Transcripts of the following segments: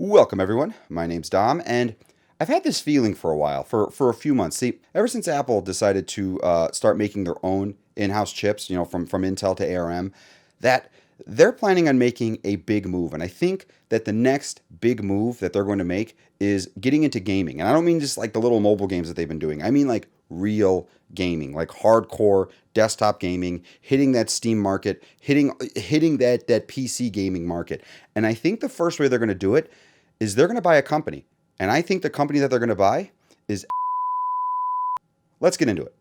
Welcome, everyone. My name's Dom, and I've had this feeling for a while, for a few months. See, ever since Apple decided to start making their own in-house chips, from Intel to ARM, that they're planning on making a big move. And I think that the next big move that they're going to make is getting into gaming. And I don't mean just like the little mobile games that they've been doing. I mean like real gaming, like hardcore desktop gaming, hitting that Steam market, hitting that PC gaming market. And I think the first way they're going to do it is they're going to buy a company. And I think the company that they're going to buy is... Let's get into it.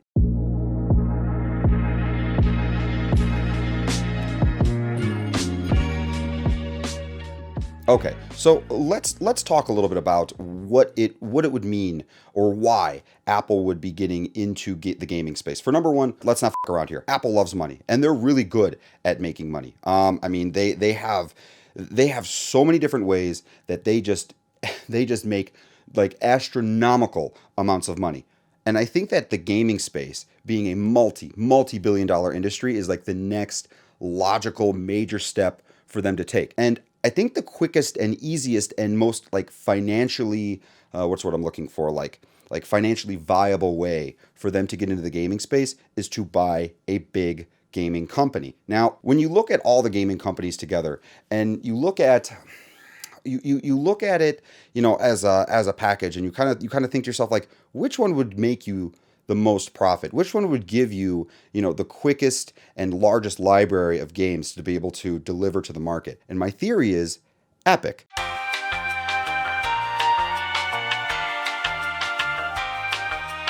Okay, so let's talk a little bit about what it would mean or why Apple would be getting into the gaming space. For number one, let's not f around here. Apple loves money, and they're really good at making money. I mean, they have so many different ways that they just make like astronomical amounts of money. And I think that the gaming space, being a multi-billion-dollar industry, is like the next logical major step for them to take. And I think the quickest and easiest and most like financially, what's what I'm looking for, like financially viable way for them to get into the gaming space is to buy a big gaming company. Now, when you look at all the gaming companies together, and you look at you look at it, as a package, and you kind of think to yourself, like, which one would make you the most profit? Which one would give you, the quickest and largest library of games to be able to deliver to the market? And my theory is Epic.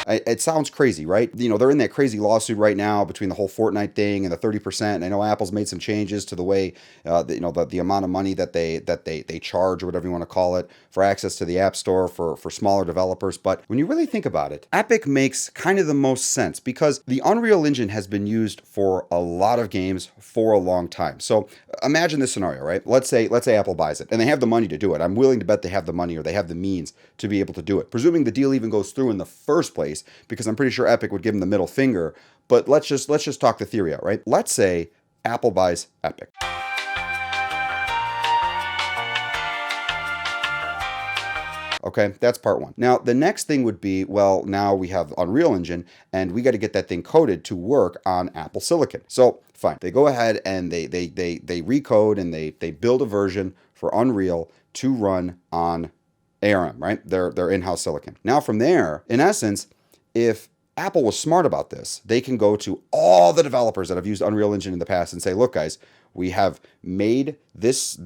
It sounds crazy, right? They're in that crazy lawsuit right now between the whole Fortnite thing and the 30%. And I know Apple's made some changes to the way, the amount of money that they charge, or whatever you want to call it, for access to the App Store for smaller developers. But when you really think about it, Epic makes kind of the most sense because the Unreal Engine has been used for a lot of games for a long time. So imagine this scenario, right? Let's say Apple buys it, and they have the money to do it. I'm willing to bet they have the money, or they have the means to be able to do it, presuming the deal even goes through in the first place, because I'm pretty sure Epic would give them the middle finger. But let's just talk the theory out, right? Let's say Apple buys Epic. Okay, that's part one. Now, the next thing would be, well, now we have Unreal Engine, and we got to get that thing coded to work on Apple Silicon. So, fine. They go ahead and they recode, and they build a version for Unreal to run on ARM, right? Their in-house silicon. Now, from there, in essence, if Apple was smart about this, they can go to all the developers that have used Unreal Engine in the past and say, look, guys, we have made this.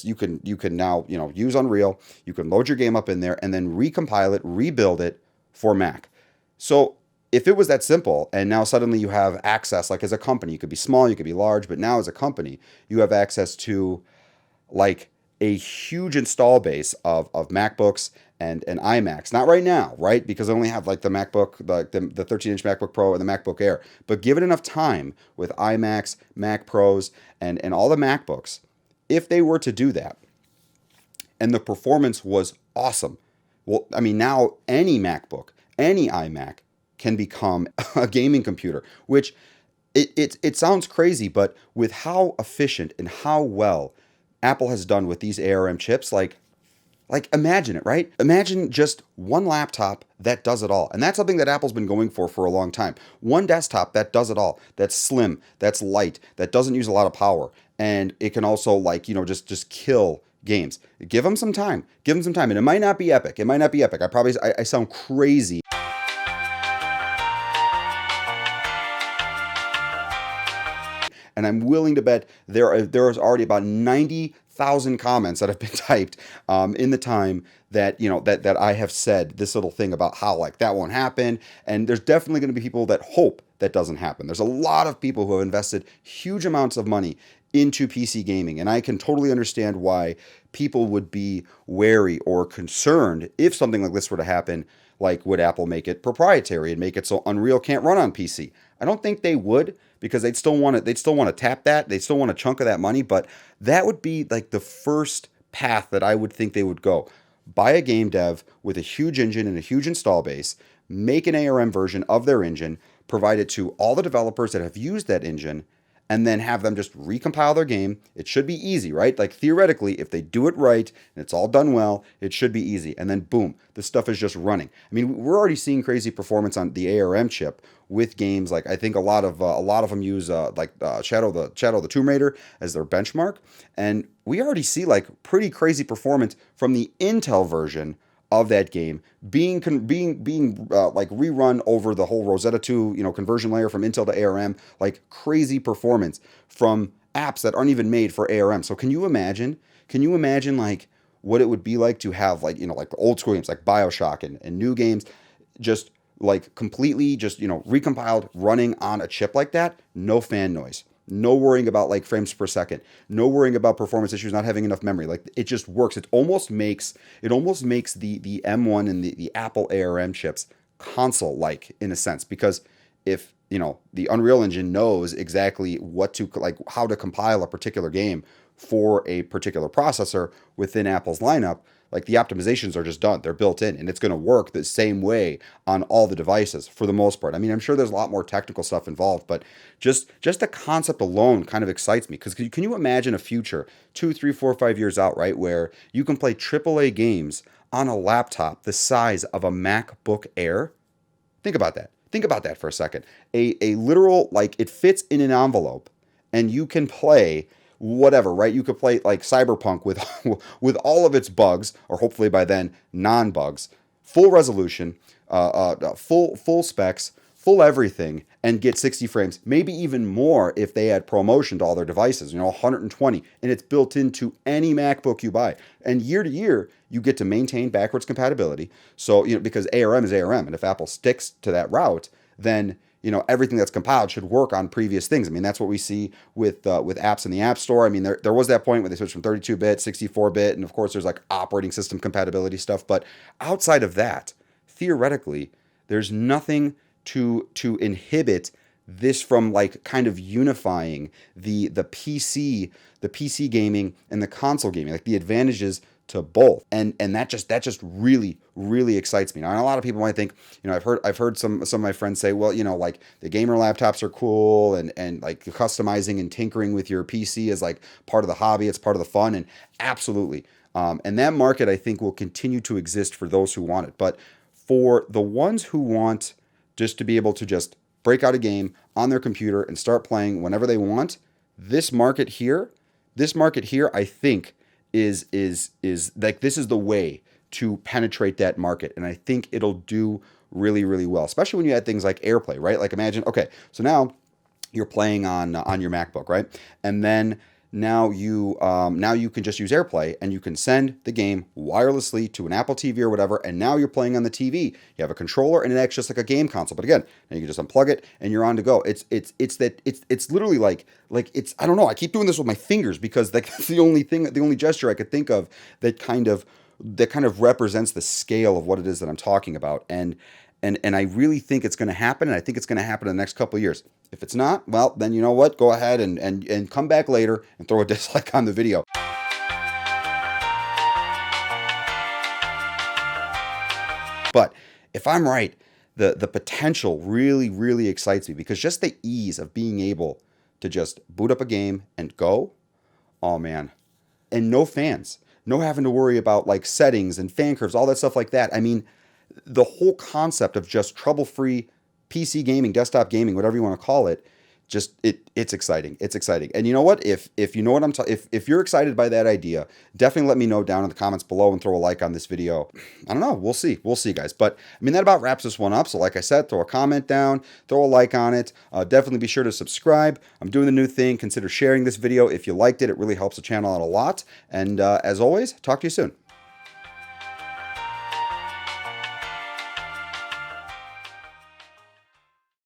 You can now, use Unreal. You can load your game up in there and then recompile it, rebuild it for Mac. So if it was that simple, and now suddenly you have access, like as a company, you could be small, you could be large, but now as a company, you have access to like a huge install base of MacBooks and iMacs. Not right now, right? Because I only have like the MacBook, the 13-inch MacBook Pro and the MacBook Air. But give it enough time with iMacs, Mac Pros, and all the MacBooks, if they were to do that, and the performance was awesome. Well, I mean, now any MacBook, any iMac can become a gaming computer, which it sounds crazy, but with how efficient and how well Apple has done with these ARM chips, like imagine it, right? Imagine just one laptop that does it all. And that's something that Apple's been going for a long time. One desktop that does it all. That's slim, that's light, that doesn't use a lot of power. And it can also just kill games. Give them some time. Give them some time. And it might not be Epic. I sound crazy. And I'm willing to bet there is already about 90,000 comments that have been typed in the time that that I have said this little thing about how like that won't happen. And there's definitely going to be people that hope that doesn't happen. There's a lot of people who have invested huge amounts of money into PC gaming, and I can totally understand why people would be wary or concerned if something like this were to happen. Like, would Apple make it proprietary and make it so Unreal can't run on PC? I don't think they would, because they'd still want to tap that. They'd still want a chunk of that money, but that would be like the first path that I would think they would go. Buy a game dev with a huge engine and a huge install base, make an ARM version of their engine, provide it to all the developers that have used that engine, and then have them just recompile their game. It should be easy, right? Like theoretically, if they do it right and it's all done well, it should be easy. And then boom, the stuff is just running. I mean, we're already seeing crazy performance on the ARM chip with games like I think a lot of them use Shadow the Tomb Raider as their benchmark, and we already see like pretty crazy performance from the Intel version of that game being like rerun over the whole Rosetta 2 conversion layer from Intel to ARM, like crazy performance from apps that aren't even made for ARM. So can you imagine like what it would be like to have like old school games like BioShock and new games just like completely just recompiled running on a chip like that? No fan noise, no worrying about like frames per second, no worrying about performance issues, not having enough memory. Like it just works. It almost makes the M1 and the Apple ARM chips console like in a sense, because if the Unreal Engine knows exactly how to compile a particular game for a particular processor within Apple's lineup, like the optimizations are just done. They're built in, and it's going to work the same way on all the devices for the most part. I mean, I'm sure there's a lot more technical stuff involved, but just the concept alone kind of excites me, because can you imagine a future 2, 3, 4, 5 years out, right, where you can play AAA games on a laptop the size of a MacBook Air? Think about that. Think about that for a second. A literal, like, it fits in an envelope, and you can play whatever, right? You could play like Cyberpunk with with all of its bugs, or hopefully by then non-bugs, full resolution, full specs, full everything, and get 60 frames, maybe even more if they add ProMotion to all their devices. 120, and it's built into any MacBook you buy. And year to year, you get to maintain backwards compatibility. So because ARM is ARM, and if Apple sticks to that route, then everything that's compiled should work on previous things. I mean, that's what we see with apps in the App Store. I mean, there was that point where they switched from 32-bit, 64-bit, and of course there's like operating system compatibility stuff. But outside of that, theoretically, there's nothing to inhibit this from like kind of unifying the PC gaming and the console gaming, like the advantages to both, and that just really excites me. Now, and a lot of people might think, I've heard some of my friends say, well, like the gamer laptops are cool, and like customizing and tinkering with your PC is like part of the hobby, it's part of the fun, and absolutely, and that market I think will continue to exist for those who want it. But for the ones who want just to be able to just break out a game on their computer and start playing whenever they want, this market here, I think is like, this is the way to penetrate that market, and I think it'll do really well, especially when you add things like AirPlay, right? Like imagine, okay, so now you're playing on your MacBook, right? And then now you can just use AirPlay, and you can send the game wirelessly to an Apple TV or whatever, and now you're playing on the TV. You have a controller, and it acts just like a game console. But again, now you can just unplug it, and you're on to go. It's literally like it's, I don't know. I keep doing this with my fingers because that's the only gesture I could think of that kind of represents the scale of what it is that I'm talking about. And I really think it's going to happen, and I think it's going to happen in the next couple of years. If it's not, well, then you know what? Go ahead and come back later and throw a dislike on the video. But if I'm right, the potential really excites me, because just the ease of being able to just boot up a game and go, oh man, and no fans, no having to worry about like settings and fan curves, all that stuff like that. I mean, the whole concept of just trouble-free PC gaming, desktop gaming, whatever you want to call it, it's exciting. It's exciting. And you know what? If you know what I'm talking, if you're excited by that idea, definitely let me know down in the comments below and throw a like on this video. I don't know. We'll see, guys. But I mean, that about wraps this one up. So like I said, throw a comment down, throw a like on it. Definitely be sure to subscribe. I'm doing the new thing. Consider sharing this video if you liked it. It really helps the channel out a lot. And as always, talk to you soon.